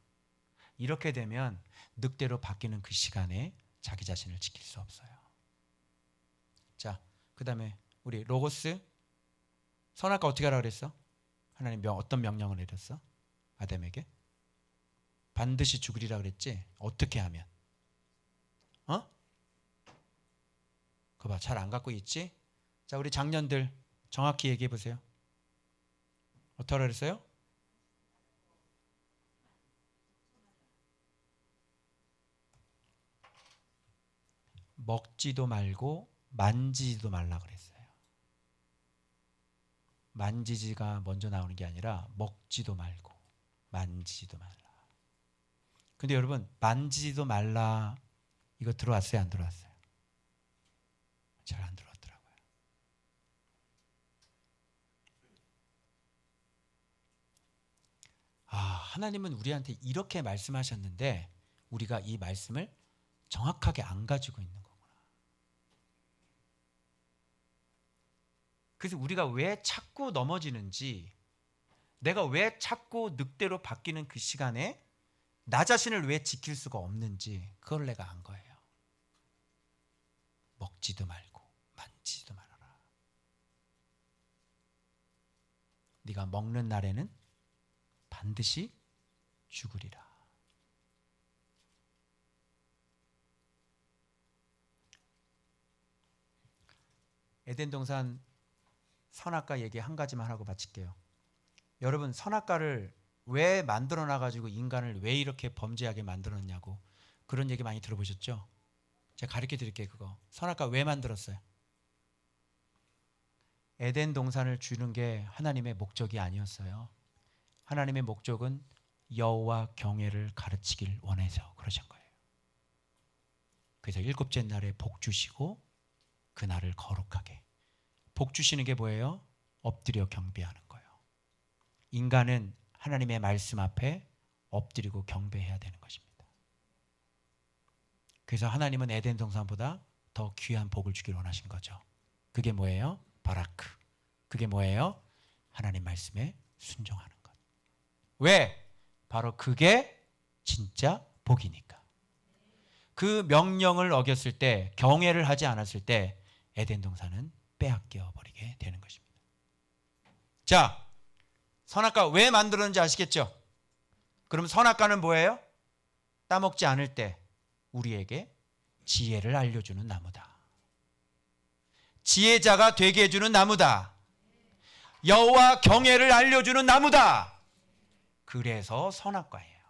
이렇게 되면 늑대로 바뀌는 그 시간에 자기 자신을 지킬 수 없어요. 자, 그 다음에 우리 로고스, 선악과 어떻게 하라 그랬어? 하나님 어떤 명령을 내렸어? 아담에게? 반드시 죽으리라 그랬지? 어떻게 하면? 그거 봐, 잘 안 갖고 있지? 자, 우리 장년들 정확히 얘기해 보세요. 어떻게 하라 그랬어요? 먹지도 말고 만지지도 말라 그랬어요. 만지지가 먼저 나오는 게 아니라 먹지도 말고 만지지도 말라. 근데 여러분, 만지지도 말라 이거 들어왔어요, 안 들어왔어요? 잘 안 들어왔더라고요. 하나님은 우리한테 이렇게 말씀하셨는데 우리가 이 말씀을 정확하게 안 가지고 있는 거구나. 그래서 우리가 왜 자꾸 넘어지는지, 내가 왜 자꾸 늑대로 바뀌는 그 시간에 나 자신을 왜 지킬 수가 없는지 그걸 내가 안 거예요. 먹지도 말고 만지지도 말아라. 네가 먹는 날에는 반드시 죽으리라. 에덴 동산 선악과 얘기 한 가지만 하고 마칠게요. 여러분, 선악과를 왜 만들어 놔가지고 인간을 왜 이렇게 범죄하게 만들었냐고 그런 얘기 많이 들어보셨죠? 제가 가르쳐 드릴게요. 그거 선악과 왜 만들었어요? 에덴 동산을 주는 게 하나님의 목적이 아니었어요. 하나님의 목적은 여호와 경외를 가르치길 원해서 그러신 거예요. 그래서 일곱째 날에 복 주시고 그 날을 거룩하게. 복 주시는 게 뭐예요? 엎드려 경배하는 거예요. 인간은 하나님의 말씀 앞에 엎드리고 경배해야 되는 것입니다. 그래서 하나님은 에덴 동산보다 더 귀한 복을 주길 원하신 거죠. 그게 뭐예요? 바라크. 그게 뭐예요? 하나님 말씀에 순종하는 것. 왜? 바로 그게 진짜 복이니까. 그 명령을 어겼을 때, 경외를 하지 않았을 때 에덴 동산은 빼앗겨 버리게 되는 것입니다. 자, 선악과 왜 만들었는지 아시겠죠? 그럼 선악과는 뭐예요? 따먹지 않을 때 우리에게 지혜를 알려주는 나무다. 지혜자가 되게 해주는 나무다. 여호와 경외를 알려주는 나무다. 그래서 선악과예요.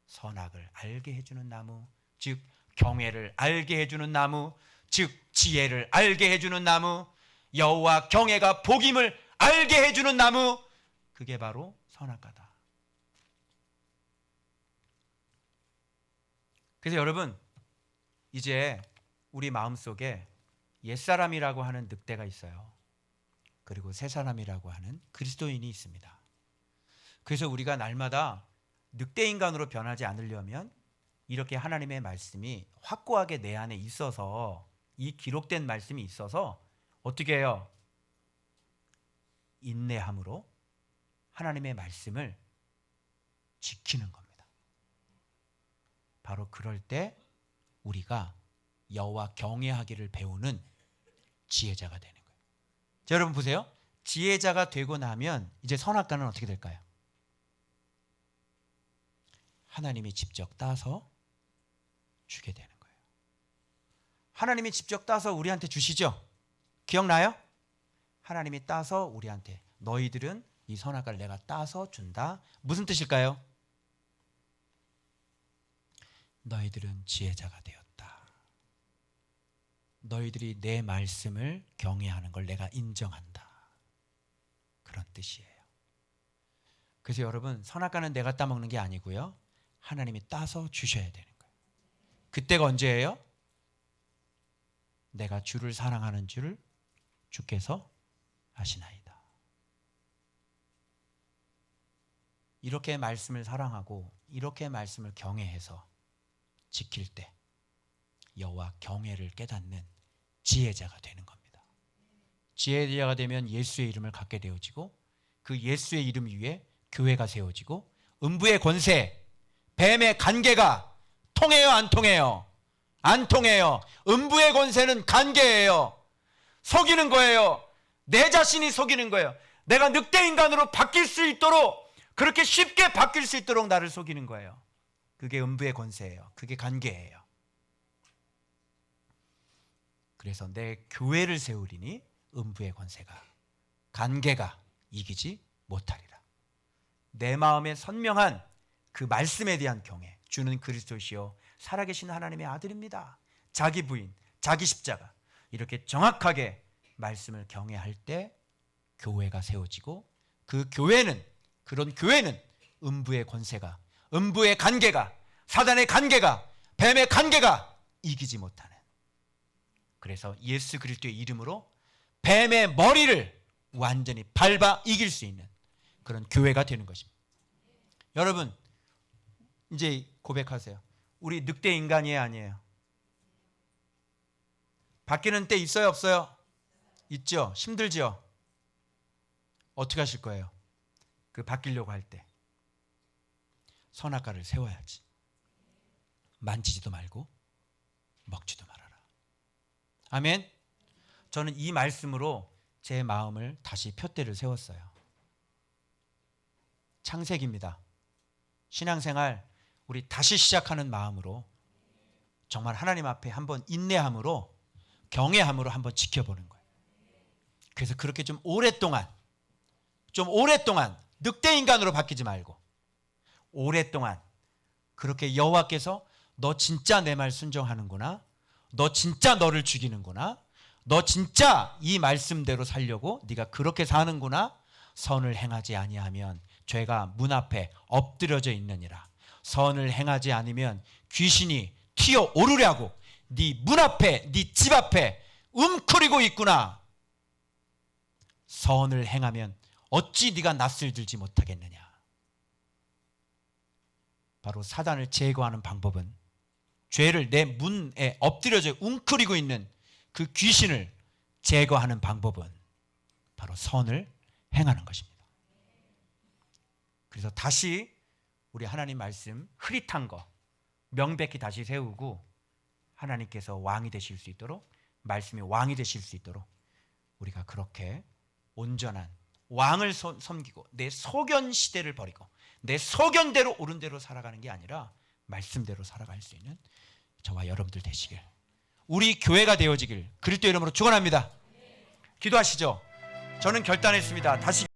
선악을 알게 해주는 나무, 즉 경외를 알게 해주는 나무, 즉 지혜를 알게 해주는 나무, 여호와 경외가 복임을 알게 해주는 나무, 그게 바로 선악과다. 그래서 여러분, 이제 우리 마음속에 옛사람이라고 하는 늑대가 있어요. 그리고 새사람이라고 하는 그리스도인이 있습니다. 그래서 우리가 날마다 늑대 인간으로 변하지 않으려면 이렇게 하나님의 말씀이 확고하게 내 안에 있어서, 이 기록된 말씀이 있어서 어떻게 해요? 인내함으로 하나님의 말씀을 지키는 겁니다. 바로 그럴 때 우리가 여호와 경외하기를 배우는 지혜자가 되는 거예요. 자, 여러분 보세요. 지혜자가 되고 나면 이제 선악과는 어떻게 될까요? 하나님이 직접 따서 주게 되는 거예요. 하나님이 직접 따서 우리한테 주시죠? 기억나요? 하나님이 따서 우리한테, 너희들은 이 선악과를 내가 따서 준다. 무슨 뜻일까요? 너희들은 지혜자가 되었다. 너희들이 내 말씀을 경외하는 걸 내가 인정한다. 그런 뜻이에요. 그래서 여러분, 선악과는 내가 따먹는 게 아니고요, 하나님이 따서 주셔야 되는 거예요. 그때가 언제예요? 내가 주를 사랑하는 줄 주께서 아시나이다. 이렇게 말씀을 사랑하고 이렇게 말씀을 경외해서 지킬 때 여호와 경외를 깨닫는 지혜자가 되는 겁니다. 지혜자가 되면 예수의 이름을 갖게 되어지고, 그 예수의 이름 위에 교회가 세워지고, 음부의 권세, 뱀의 간계가 통해요, 안 통해요? 안 통해요. 음부의 권세는 간계예요. 속이는 거예요. 내 자신이 속이는 거예요. 내가 늑대 인간으로 바뀔 수 있도록, 그렇게 쉽게 바뀔 수 있도록 나를 속이는 거예요. 그게 음부의 권세예요. 그게 간계예요. 그래서 내 교회를 세우리니 음부의 권세가, 간계가 이기지 못하리라. 내 마음에 선명한 그 말씀에 대한 경외, 주는 그리스도시요 살아계신 하나님의 아들입니다. 자기 부인, 자기 십자가, 이렇게 정확하게 말씀을 경외할 때 교회가 세워지고, 그 교회는, 그런 교회는 음부의 권세가, 음부의 간계가, 사단의 간계가, 뱀의 간계가 이기지 못하는, 그래서 예수 그리스도의 이름으로 뱀의 머리를 완전히 밟아 이길 수 있는 그런 교회가 되는 것입니다. 여러분, 이제 고백하세요. 우리 늑대 인간이에요, 아니에요? 바뀌는 때 있어요, 없어요? 있죠? 힘들죠? 어떻게 하실 거예요? 그 바뀌려고 할 때 선악과를 세워야지. 만지지도 말고 먹지도 말아라. 아멘. 저는 이 말씀으로 제 마음을 다시 푯대를 세웠어요. 창세기입니다. 신앙생활 우리 다시 시작하는 마음으로 정말 하나님 앞에 한번 인내함으로, 경외함으로 한번 지켜보는 거예요. 그래서 그렇게 좀 오랫동안 늑대 인간으로 바뀌지 말고, 오랫동안 그렇게 여호와께서 너 진짜 내 말 순종하는구나, 너 진짜 너를 죽이는구나, 너 진짜 이 말씀대로 살려고 네가 그렇게 사는구나, 선을 행하지 아니하면 죄가 문 앞에 엎드려져 있느니라. 선을 행하지 않으면 귀신이 튀어 오르려고 네 문 앞에, 네 집 앞에 움크리고 있구나. 선을 행하면 어찌 네가 낯을 들지 못하겠느냐. 바로 사단을 제거하는 방법은, 죄를 내 문에 엎드려져 웅크리고 있는 그 귀신을 제거하는 방법은 바로 선을 행하는 것입니다. 그래서 다시 우리 하나님 말씀 흐릿한 거 명백히 다시 세우고, 하나님께서 왕이 되실 수 있도록, 말씀이 왕이 되실 수 있도록 우리가 그렇게 온전한 왕을 섬기고 내 소견 시대를 버리고 내 소견대로 옳은 대로 살아가는 게 아니라 말씀대로 살아갈 수 있는 저와 여러분들 되시길, 우리 교회가 되어지길 그리스도 이름으로 축원합니다. 기도하시죠. 저는 결단했습니다. 다시